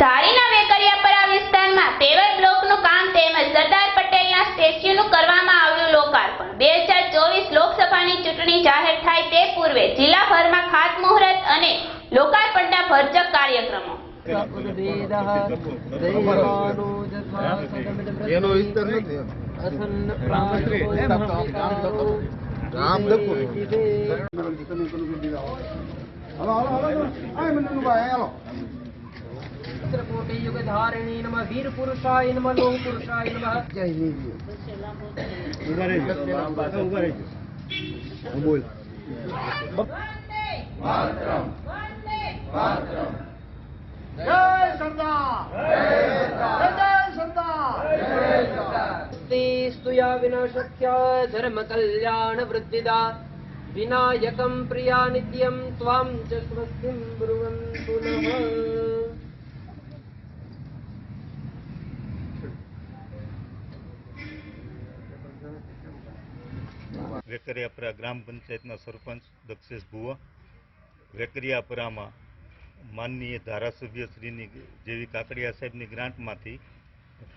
ધારીના વેકરિયાપરા વિસ્તારમાં પેવર બ્લોકનું કામ તેમજ સરદાર પટેલના સ્ટેચ્યુનું કરવામાં આવ્યું લોકાર્પણ। 2024 લોકસભાની ચૂંટણી જાહેર થાય તે પૂર્વે જિલ્લાભરમાં ખાતમુહૂર્ત અને લોકાર્પણના ભરચક કાર્યક્રમો। चित्रकोटि युग धारिणी नमः वीर पुरुषाय नमः लोह पुरुषाय नमः। जय बोल जय सरदार जय सरदार स्तुया विनाशक्य धर्म कल्याण वृद्धिदा विनायकं प्रिया नित्यं त्वां च स्वस्तिं ब्रुवन्तु नमः। વેકરિયાપરા ગ્રામ પંચાયતના સરપંચ દક્ષેશ ભુવા વેકરિયાપરામાં માનનીય ધારાસભ્યશ્રીની જેવી કાકડિયા સાહેબની ગ્રાન્ટમાંથી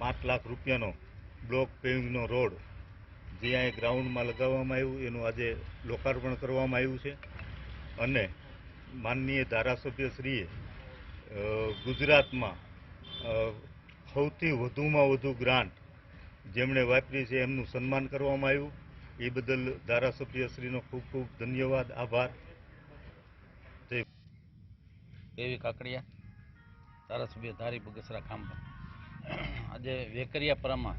5 લાખ રૂપિયાનો બ્લોક પેવિંગનો રોડ જે અહીં ગ્રાઉન્ડમાં લગાવવામાં આવ્યું એનું આજે લોકાર્પણ કરવામાં આવ્યું છે અને માનનીય ધારાસભ્યશ્રીએ ગુજરાતમાં સૌથી વધુમાં વધુ ગ્રાન્ટ જેમણે વાપરી છે એમનું સન્માન કરવામાં આવ્યું। એ બદલ ધારાસભ્યશ્રીનો ખૂબ ખૂબ ધન્યવાદ, આભાર। એવી કાકડિયા ધારાસભ્ય ધારી બગસરા ખાંભા આજે વેકરિયાપરામાં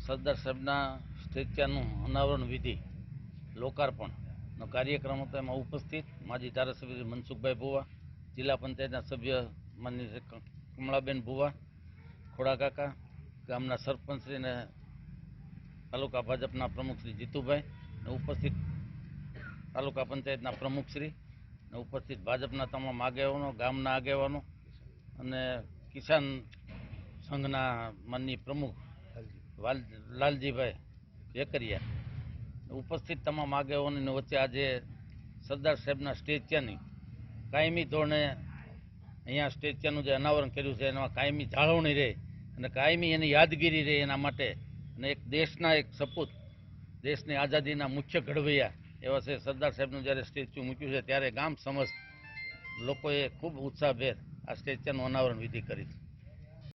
સરદાર સાહેબના સ્ટેચ્યુનું અનાવરણ વિધિ લોકાર્પણનો કાર્યક્રમ હતો। એમાં ઉપસ્થિત માજી ધારાસભ્ય મનસુખભાઈ ભુવા, જિલ્લા પંચાયતના સભ્ય માનનીય કમળાબેન ભુવા, ખોડા કાકા, ગામના સરપંચશ્રી અને તાલુકા ભાજપના પ્રમુખ શ્રી જીતુભાઈ ને ઉપસ્થિત તાલુકા પંચાયતના પ્રમુખશ્રી ને ઉપસ્થિત ભાજપના તમામ આગેવાનો, ગામના આગેવાનો અને કિસાન સંઘના માનનીય પ્રમુખ લાલજીભાઈ વેકરિયા ઉપસ્થિત તમામ આગેવાનોની વચ્ચે આજે સરદાર સાહેબના સ્ટેચ્યુની કાયમી ધોરણે અહીંયા સ્ટેચ્યુનું જે અનાવરણ કર્યું છે એમાં કાયમી જાળવણી રહે અને કાયમી એની યાદગીરી રહે એના માટે અને એક દેશના એક સપૂત, દેશની આઝાદીના મુખ્ય ઘડવૈયા એવા છે સરદાર સાહેબનું જ્યારે સ્ટેચ્યુ મૂક્યું છે ત્યારે ગામ સમસ્ત લોકોએ ખૂબ ઉત્સાહભેર આ સ્ટેચ્યુનું અનાવરણ વિધિ કરી છે।